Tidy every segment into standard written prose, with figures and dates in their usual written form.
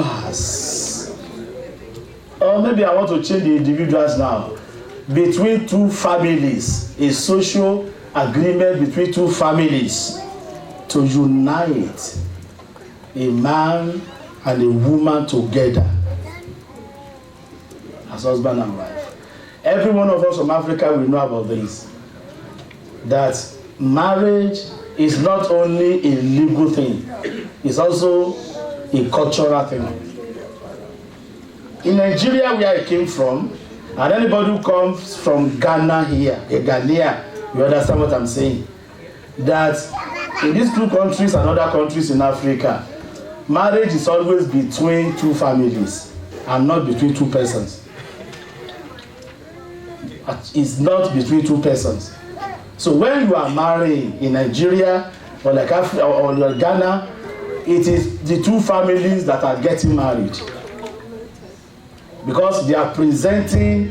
individuals, or maybe I want to change the individuals now, between two families, a social agreement between two families to unite a man and a woman together as husband and wife. Every one of us from Africa will know about this, that marriage is not only a legal thing, it's also a cultural thing. In Nigeria, where I came from, and anybody who comes from Ghana here, a Ghanaian, you understand what I'm saying? That in these two countries and other countries in Africa, marriage is always between two families and not between two persons. It's not between two persons. So when you are marrying in Nigeria or like Africa or Ghana, it is the two families that are getting married, because they are presenting,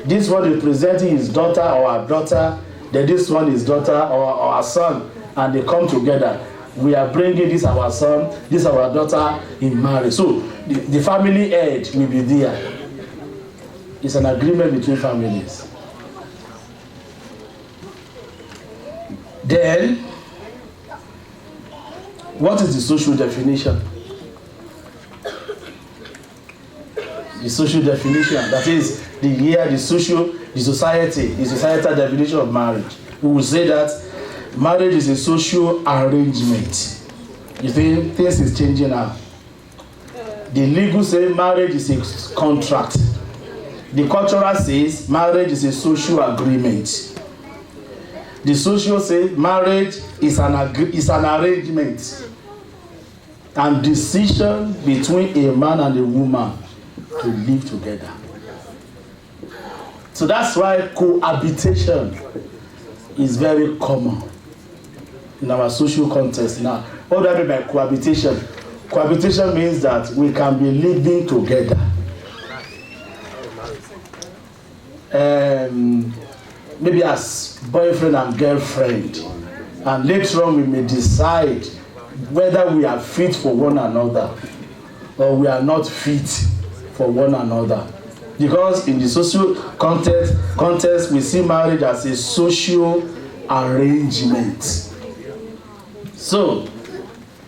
this one is presenting his daughter or her daughter, then this one is daughter or her son, and they come together. We are bringing this our son, this our daughter in marriage. So the family head will be there. It's an agreement between families. Then, what is the social definition? The social definition, that is the societal definition of marriage. We will say that marriage is a social arrangement. You think things is changing now? The legal say marriage is a contract. The cultural says marriage is a social agreement. The social say marriage is an arrangement and decision between a man and a woman to live together. So that's why cohabitation is very common in our social context now. What do I mean by cohabitation? Cohabitation means that we can be living together. Maybe as boyfriend and girlfriend, and later on we may decide whether we are fit for one another or we are not fit for one another. Because in the social context we see marriage as a social arrangement. So,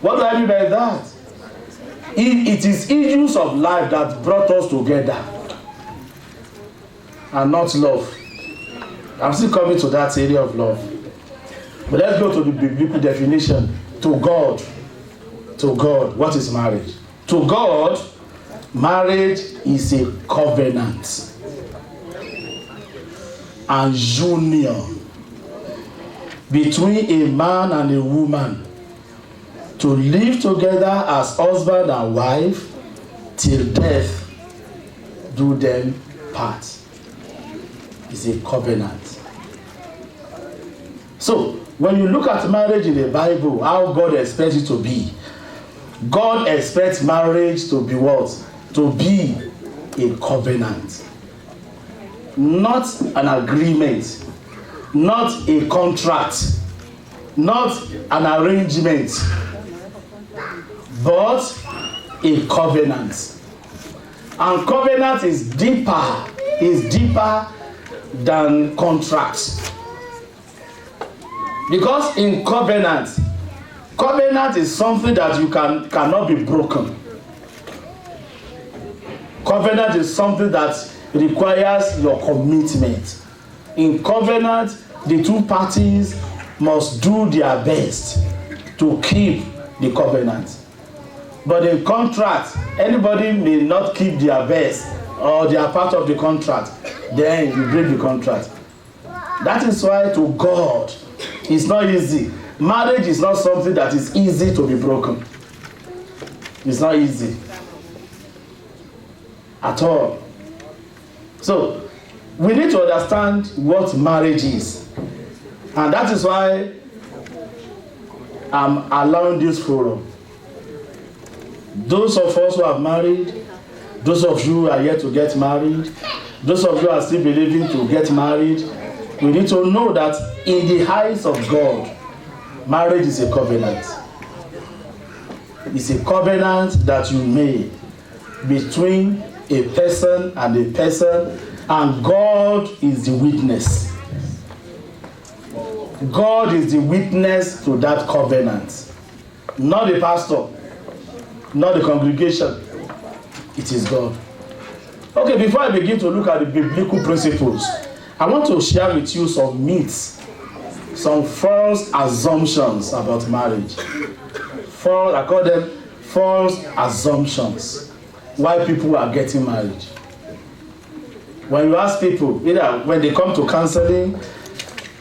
what do I mean by that? It is issues of life that brought us together and not love. I'm still coming to that area of love. But let's go to the biblical definition. To God, what is marriage? To God, marriage is a covenant and union between a man and a woman to live together as husband and wife till death do them part. It's a covenant. So, when you look at marriage in the Bible, how God expects it to be, God expects marriage to be what? To be a covenant. Not an agreement, not a contract, not an arrangement, but a covenant. And covenant is deeper than contract. Because in covenant is something that you cannot be broken. Covenant is something that requires your commitment. In covenant, the two parties must do their best to keep the covenant. But in contract, anybody may not keep their best or they are part of the contract, then you break the contract. That is why to God, it's not easy. Marriage is not something that is easy to be broken. It's not easy at all. So, we need to understand what marriage is. And that is why I'm allowing this forum. Those of us who have married, those of you who are yet to get married, those of you who are still believing to get married, we need to know that in the eyes of God, marriage is a covenant. It's a covenant that you made between a person and a person, and God is the witness. God is the witness to that covenant. Not the pastor, not the congregation. It is God. Okay, before I begin to look at the biblical principles, I want to share with you some myths, some false assumptions about marriage. I call them false assumptions why people are getting married. When you ask people, either when they come to counseling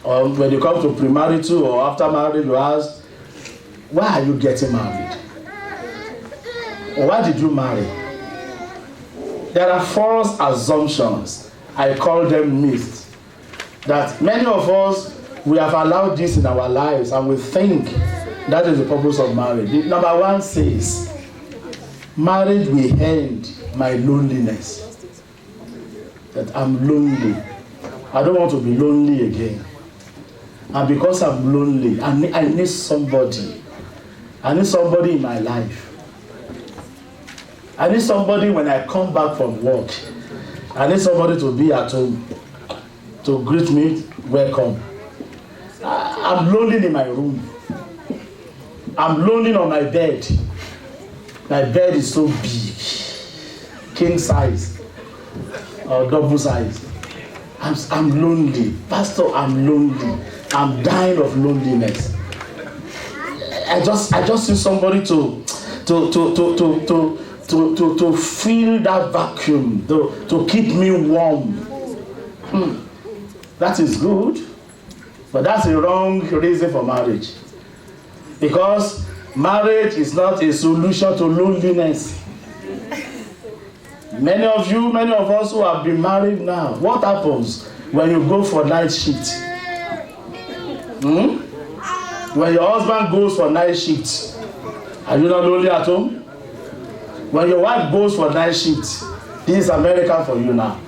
or when they come to premarital or after marriage, you ask, why are you getting married? Or why did you marry? There are false assumptions. I call them myths. That many of us, we have allowed this in our lives and we think that is the purpose of marriage. Number one says, marriage will end my loneliness. That I'm lonely. I don't want to be lonely again. And because I'm lonely, I need somebody. I need somebody in my life. I need somebody when I come back from work. I need somebody to be at home, to greet me, welcome. I'm lonely in my room. I'm lonely on my bed. My bed is so big, king size or double size. I'm lonely. Pastor, I'm lonely. I'm dying of loneliness. I just need somebody to fill that vacuum, to keep me warm. That is good, but that's a wrong reason for marriage. Because marriage is not a solution to loneliness. Many of us who have been married now, what happens when you go for night shift? When your husband goes for night shift, are you not lonely at home? When your wife goes for night shift, this is America for you now.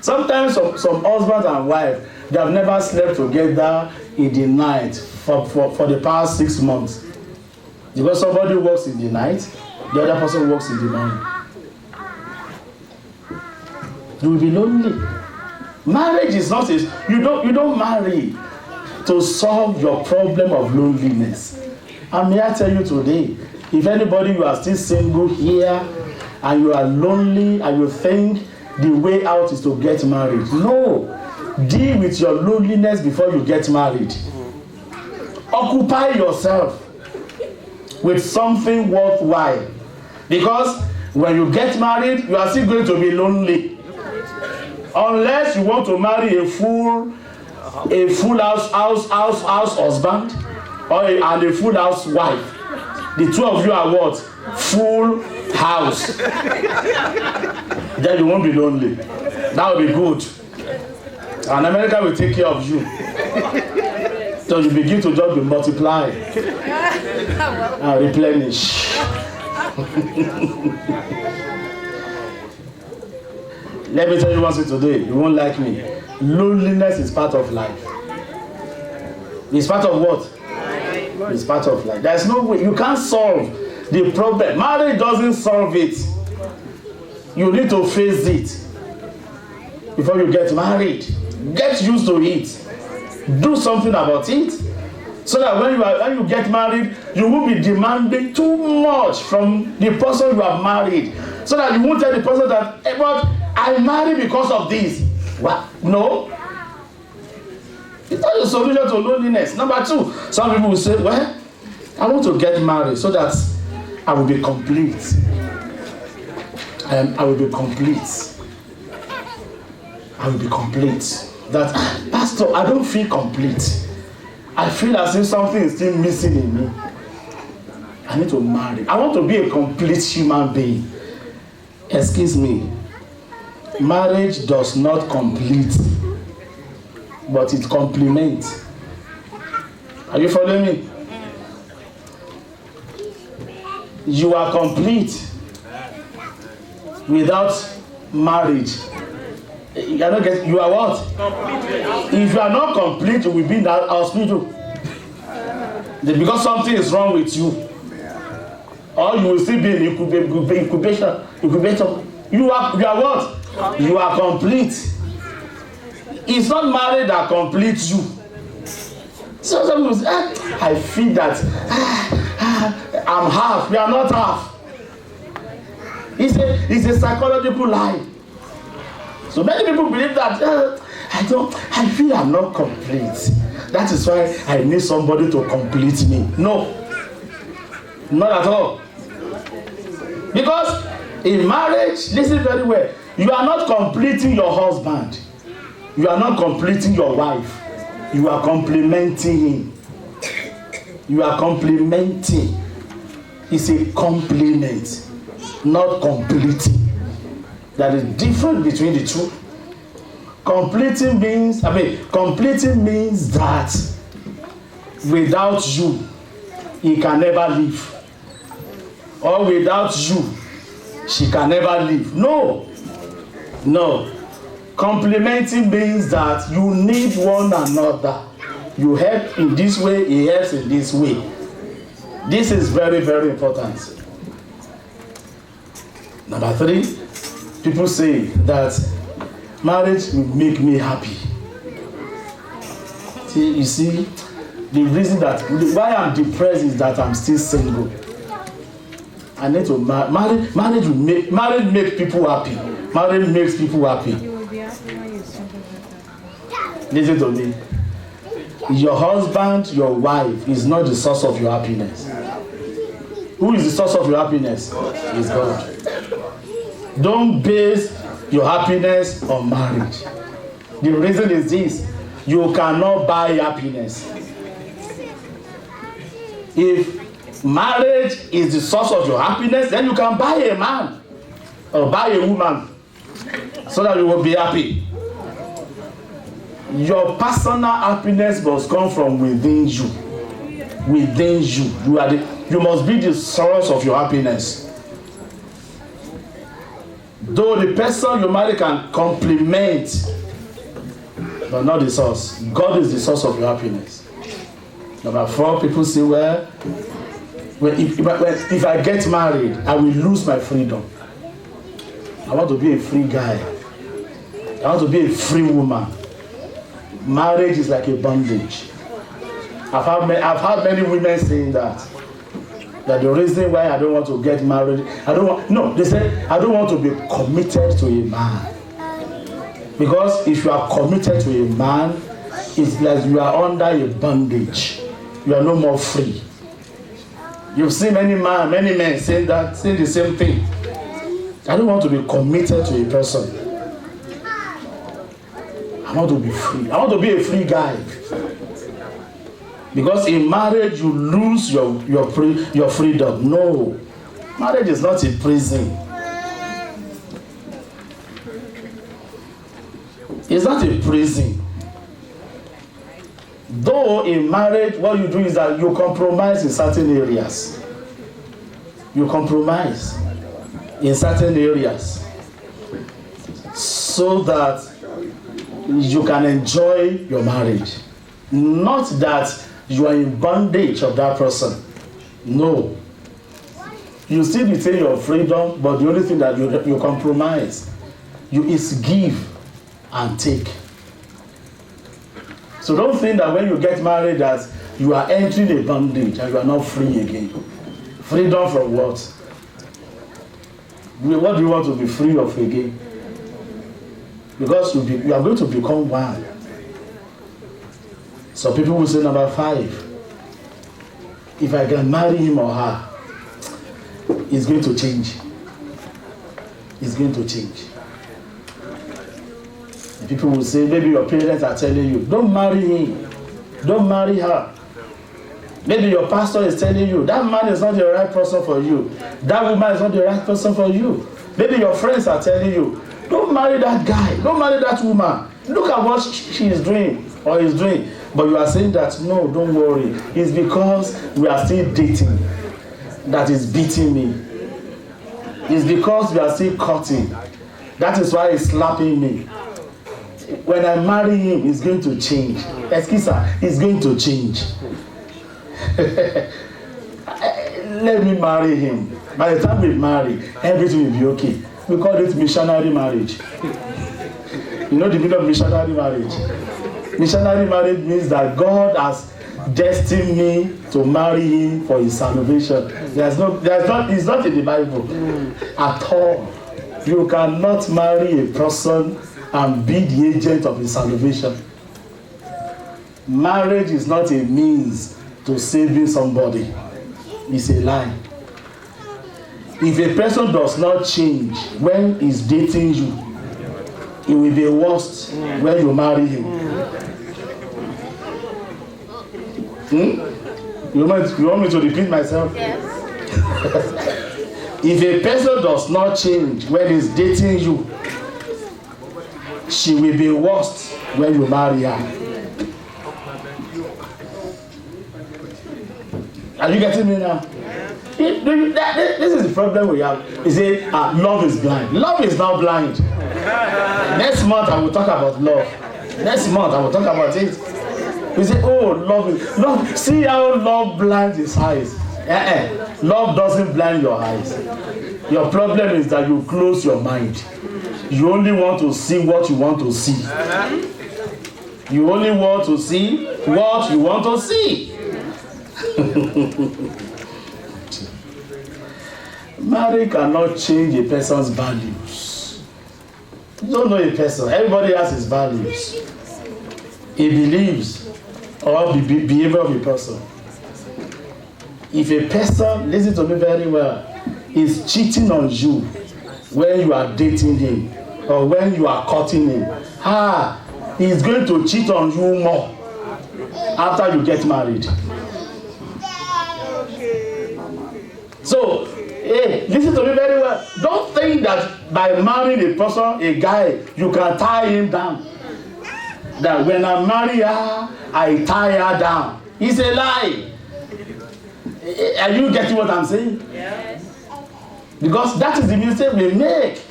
Sometimes some husband and wife, they have never slept together in the night for the past 6 months. Because somebody works in the night, the other person works in the morning. You will be lonely. Marriage is not you don't marry to solve your problem of loneliness. And may I tell you today, if anybody, you are still single here and you are lonely and you think the way out is to get married, no. Deal with your loneliness before you get married. Occupy yourself with something worthwhile. Because when you get married, you are still going to be lonely. Unless you want to marry a full house husband and a full house wife. The two of you are what? Full house. Then you won't be lonely. That will be good. And America will take care of you. So you begin to just be multiply and replenish. Let me tell you one thing today. You won't like me. Loneliness is part of life. It's part of what? It's part of life. There's no way. You can't solve the problem. Marriage doesn't solve it. You need to face it before you get married. Get used to it. Do something about it. So that when you get married, you won't be demanding too much from the person you have married. So that you won't tell the person that, hey, but I married because of this. What? No. It's not a solution to loneliness. Number two, some people will say, well, I want to get married so that I will be complete. I will be complete. I will be complete. That, Pastor, I don't feel complete. I feel as if something is still missing in me. I need to marry. I want to be a complete human being. Excuse me. Marriage does not complete, but it complements. Are you following me? You are complete without marriage. You are what? Complete. If you are not complete, you will be in that hospital. Because something is wrong with you. Or you will still be in incubator. You are what? You are complete. It's not marriage that completes you. So some people say, I feel that I'm half. We are not half. It's a psychological lie. So many people believe that I feel I'm not complete. That is why I need somebody to complete me. No, not at all. Because in marriage, listen very well, you are not completing your husband. You are not completing your wife. You are complementing him. You are complementing. It's a complement, not completing. There is difference between the two. Completing means that without you, he can never live. Or without you, she can never live. No. Complementing means that you need one another. You help in this way, he helps in this way. This is very, very important. Number 3, people say that marriage will make me happy. You see, the reason that why I'm depressed is that I'm still single. I need to marry. Marriage makes people happy. Marriage makes people happy. Listen to me. Your husband, your wife is not the source of your happiness. Who is the source of your happiness? Is God. Don't base your happiness on marriage. The reason is this: you cannot buy happiness. If marriage is the source of your happiness, then you can buy a man or buy a woman so that you will be happy. Your personal happiness must come from within you. Within you. You must be the source of your happiness. Though the person you marry can complement, but not the source. God is the source of your happiness. Number 4, people say, well, if I get married, I will lose my freedom. I want to be a free guy. I want to be a free woman. Marriage is like a bondage. I've had many women saying that the reason why I don't want to get married, they say I don't want to be committed to a man. Because if you are committed to a man, it's like you are under a bondage. You are no more free. You've seen many men saying the same thing. I don't want to be committed to a person. I want to be free. I want to be a free guy. Because in marriage you lose your freedom. No. Marriage is not a prison. It's not a prison. Though in marriage, what you do is that you compromise in certain areas. You compromise in certain areas so that you can enjoy your marriage. Not that you are in bondage of that person. No. You still retain your freedom, but the only thing that you compromise is give and take. So don't think that when you get married that you are entering a bondage and you are not free again. Freedom from what? What do you want to be free of again? Because you are going to become one. So people will say number 5. If I can marry him or her, it's going to change. It's going to change. And people will say, maybe your parents are telling you, don't marry him, don't marry her. Maybe your pastor is telling you, that man is not the right person for you. That woman is not the right person for you. Maybe your friends are telling you, don't marry that guy, don't marry that woman. Look at what she is doing or is doing. But you are saying that, no, don't worry. It's because we are still dating that is beating me. It's because we are still cutting. That is why he's slapping me. When I marry him, it's going to change. Excuse-me, it's going to change. Let me marry him. By the time we marry, everything will be okay. We call it missionary marriage. You know the meaning of missionary marriage? Missionary marriage means that God has destined me to marry him for his salvation. It's not in the Bible at all. You cannot marry a person and be the agent of his salvation. Marriage is not a means to saving somebody. It's a lie. If a person does not change when he's dating you, it will be worse when you marry him. You want me to repeat myself? Yes. If a person does not change when he's dating you, she will be worse when you marry her. Are you getting me now? This is the problem we have. You say, love is blind. Love is not blind. Next month I will talk about love. Next month I will talk about it. You say, oh, love. See how love blinds his eyes. Love doesn't blind your eyes. Your problem is that you close your mind. You only want to see what you want to see. You only want to see what you want to see. Marriage cannot change a person's values. You don't know a person. Everybody has his values. He believes or the behavior of a person. If a person, listen to me very well, is cheating on you when you are dating him or when you are courting him, he's going to cheat on you more after you get married. So, listen to me very well. Don't think that by marrying a person, a guy, you can tie him down. That when I marry her, I tie her down. It's a lie. Are you getting what I'm saying? Yes. Because that is the mistake we make.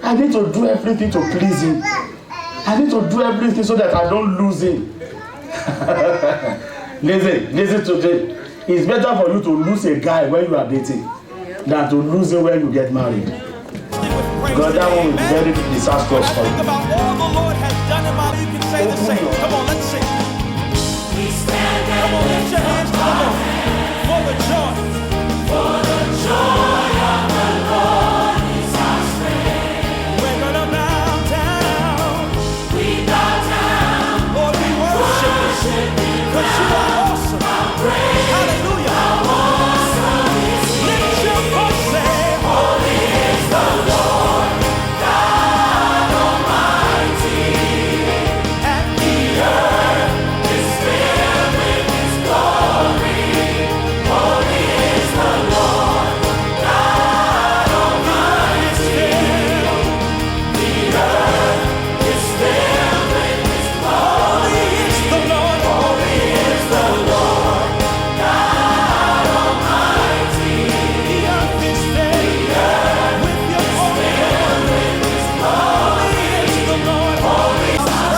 I need to do everything to please him. I need to do everything so that I don't lose him. Listen to me. It's better for you to lose a guy when you are dating than to lose him when you get married. Because that one is very disastrous for you. About all the Lord has done in my life, you can say the same.